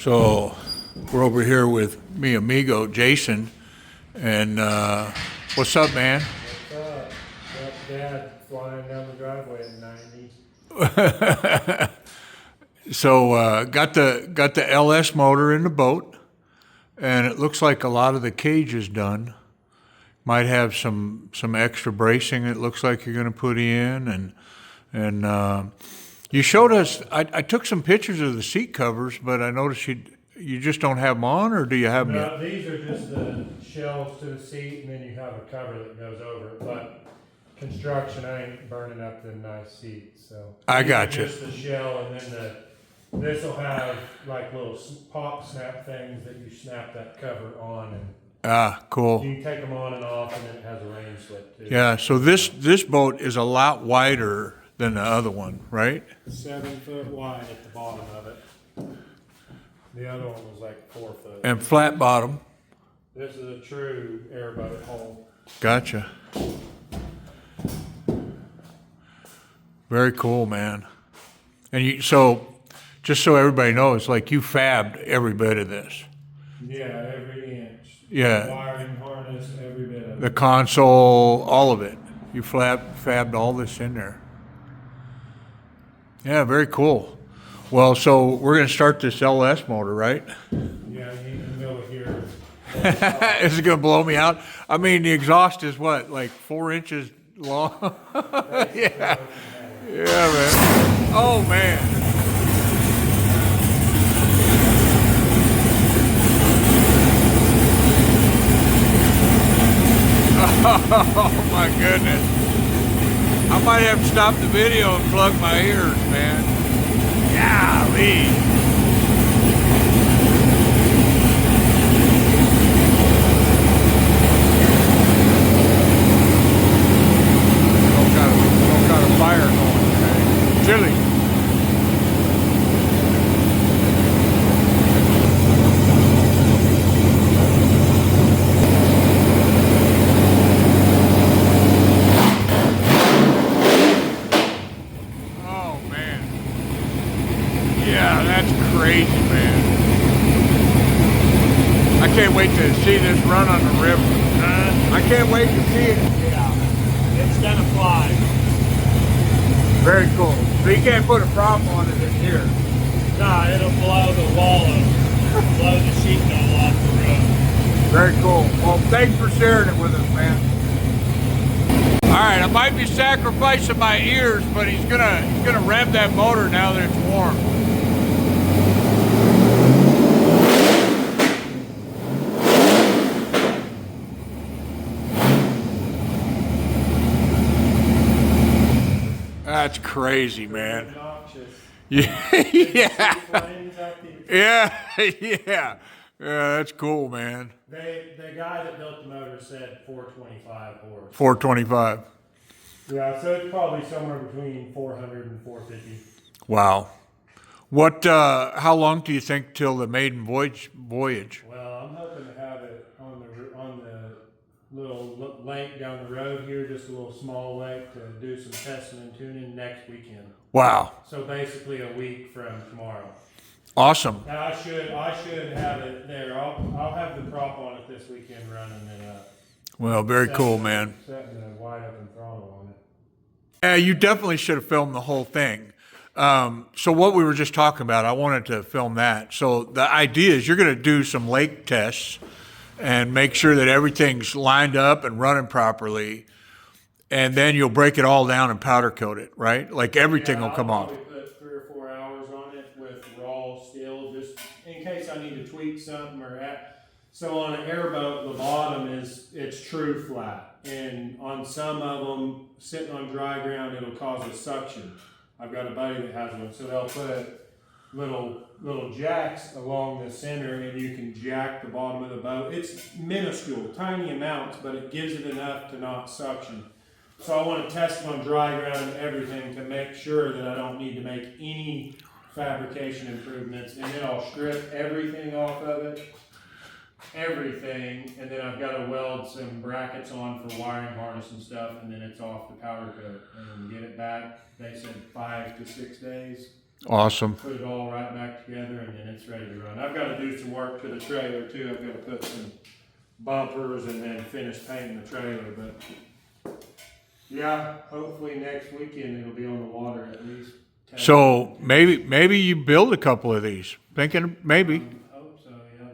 So we're over here with mi amigo Jason, and what's up, man? What's up? Got Dad flying down the driveway at 90. So got the LS motor in the boat, and it looks like a lot of the cage is done. Might have some extra bracing. It looks like you're going to put in, and you showed us. I took some pictures of the seat covers, but I noticed you just don't have them on, or do you have them No, yet? these are just the shelves to the seat, and then you have a cover that goes over it. But construction, I ain't burning up the nice seats. So I these got are you. just the shell, and then this will have like little pop snap things that you snap that cover on, and Ah, cool. you can take them on and off, and then it has a rain slip too. Yeah. So this boat is a lot wider than the other one, right? 7 foot wide at the bottom of it. The other one was like 4 foot. And flat bottom. This is a true airboat hull. Gotcha. Very cool, man. And just so everybody knows, like you fabbed every bit of this. Yeah, every inch. Yeah. Wiring harness, every bit of The it. console, all of it. You fabbed all this in there. Yeah, very cool. Well, so we're going to start this LS motor, right? Yeah, you can go here. Is it going to blow me out? I mean, the exhaust is what, like 4 inches long? Yeah. Yeah, man. Oh, man. Oh, my goodness. I might have to stop the video and plug my ears, man. Golly. Some kind of fire going, okay? Chili. Oh, man. Yeah, that's crazy, man. I can't wait to see this run on the river. I can't wait to see it. Yeah, it's gonna fly. Very cool. So you can't put a prop on it in here. Nah, it'll blow the wall over. Blow the sheet metal off the road. Very cool. Well, thanks for sharing it with us, man. All right, I might be sacrificing my ears, but he's gonna rev that motor now that it's warm. That's crazy, man. Obnoxious. Yeah, yeah, Flames out the- yeah, yeah. Yeah, that's cool, man. The guy that built the motor said 425 horse. 425. Yeah, so it's probably somewhere between 400 and 450. Wow. What? How long do you think till the maiden voyage? Well, I'm hoping to have it on the little lake down the road here, just a little small lake to do some testing and tuning next weekend. Wow. So basically a week from tomorrow. Awesome. Now I should have it there. I'll have the prop on it this weekend running it up. Well, very cool, man. Setting a wide open throttle on it. Yeah, you definitely should have filmed the whole thing. So what we were just talking about, I wanted to film that. So the idea is you're going to do some lake tests and make sure that everything's lined up and running properly. And then you'll break it all down and powder coat it, right? Like everything will come I'll off. probably put 3 or 4 hours on it with raw steel, just in case I need to tweak something So on an airboat, the bottom it's true flat, and on some of them, sitting on dry ground, it'll cause a suction. I've got a buddy that has one, so they'll put little jacks along the center, and you can jack the bottom of the boat. It's minuscule, tiny amounts, but it gives it enough to not suction. So I want to test it on dry ground and everything to make sure that I don't need to make any fabrication improvements, and then I'll strip everything off of it. Everything, and then I've got to weld some brackets on for wiring harness and stuff, and then it's off the powder coat and get it back. They said 5 to 6 days. Awesome. Put it all right back together, and then it's ready to run. I've got to do some work to the trailer too. I've got to put some bumpers and then finish painting the trailer. But yeah, hopefully next weekend it'll be on the water at least. So maybe you build a couple of these. Thinking maybe. Hope so. Yeah,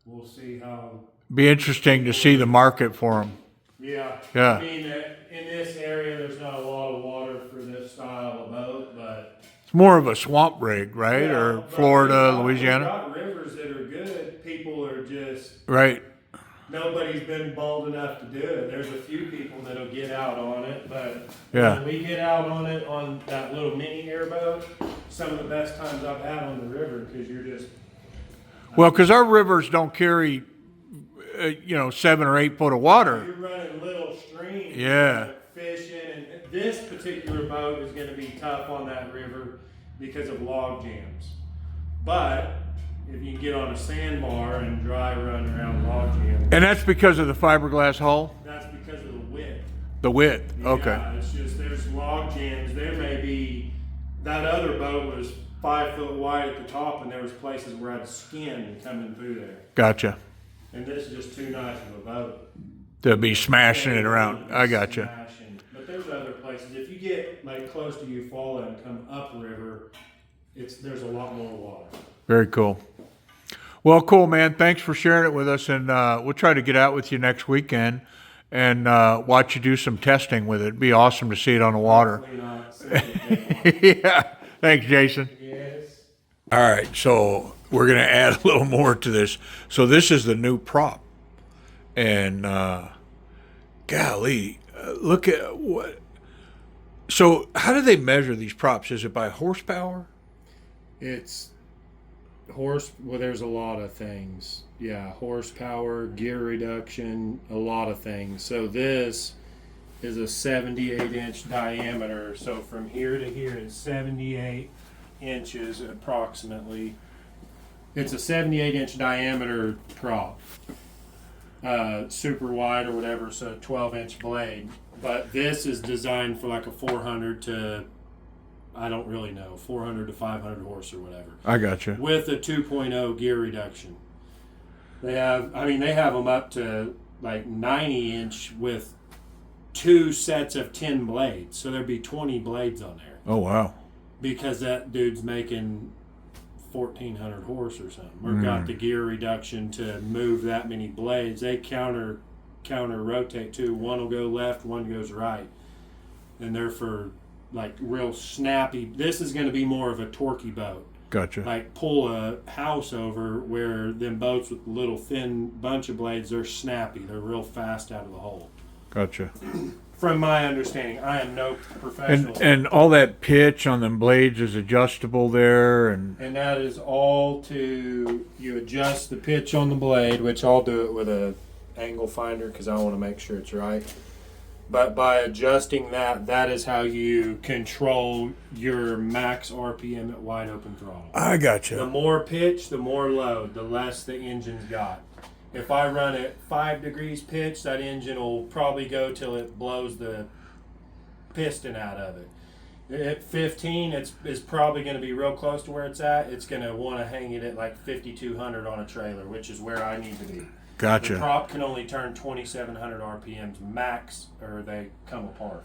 we'll see how. Be interesting to see the market for them. Yeah. Yeah. I mean, in this area, there's not a lot of water for this style of boat, but It's more of a swamp rig, right? yeah, Or but Florida, we've Louisiana. got rivers that are good. People are just Right. nobody's been bold enough to do it. There's a few people that'll get out on it, but Yeah. when we get out on it on that little mini airboat, some of the best times I've had on the river because you're just Well, because our rivers don't carry, 7 or 8 foot of water. you're running little streams. Yeah. Fishing, and this particular boat is going to be tough on that river because of log jams. But if you can get on a sandbar and dry run around log jams, And that's because of the fiberglass hull? that's because of the width. The width. Okay. Yeah, it's just there's log jams. There may be that other boat was 5 foot wide at the top, and there was places where I had skin coming through there. Gotcha. And this is just too nice of a boat. They'll be smashing it around. I gotcha. Smashing. But there's other places. If you get like close to Eufaula and come upriver, there's a lot more water. Very cool. Well, cool, man. Thanks for sharing it with us, and we'll try to get out with you next weekend and watch you do some testing with it. It'd be awesome to see it on the water. Hopefully not 70 Yeah. Thanks, Jason. Yes. All right, so we're going to add a little more to this. So this is the new prop. And golly, look at what. So how do they measure these props? Is it by horsepower? It's well, there's a lot of things. Yeah, horsepower, gear reduction, a lot of things. So this is a 78-inch diameter. So from here to here is 78 inches approximately. It's a 78-inch diameter prop. Super wide or whatever, so 12-inch blade. But this is designed for like a 400 to, I don't really know, 400 to 500 horse or whatever. I gotcha. With a 2.0 gear reduction. They have them up to like 90-inch with 2 sets of 10 blades. So there'd be 20 blades on there. Oh, wow. Because that dude's making 1,400 horse or something, or got the gear reduction to move that many blades. They counter rotate too. One will go left, one goes right, and they're for like real snappy. This is going to be more of a torquey boat. Gotcha. Like pull a house over, where them boats with little thin bunch of blades, they're snappy. They're real fast out of the hole. Gotcha. From my understanding, I am no professional. And all that pitch on them blades is adjustable there, and that is all you adjust the pitch on the blade, which I'll do it with a angle finder because I want to make sure it's right. But by adjusting that is how you control your max RPM at wide open throttle. I gotcha. The more pitch, the more load, the less the engine's got. If I run at 5 degrees pitch, that engine will probably go till it blows the piston out of it. At 15, it's probably going to be real close to where it's at. It's going to want to hang it at like 5,200 on a trailer, which is where I need to be. Gotcha. The prop can only turn 2,700 RPMs max, or they come apart.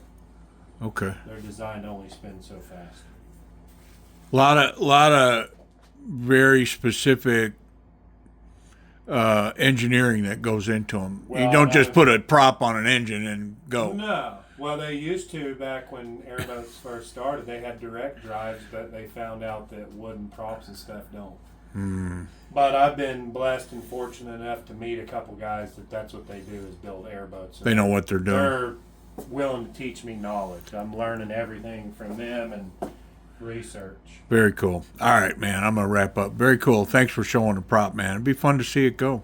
Okay. They're designed to only spin so fast. Lot of very specific engineering that goes into them. Well, you don't just put a prop on an engine and go. No. Well, they used to back when airboats first started. They had direct drives, but they found out that wooden props and stuff don't. But I've been blessed and fortunate enough to meet a couple guys that's what they do is build airboats. They know what they're doing. They're willing to teach me knowledge. I'm learning everything from them and research. Very cool. All right, man. I'm gonna wrap up. Very cool. Thanks for showing the prop, man. It'd be fun to see it go.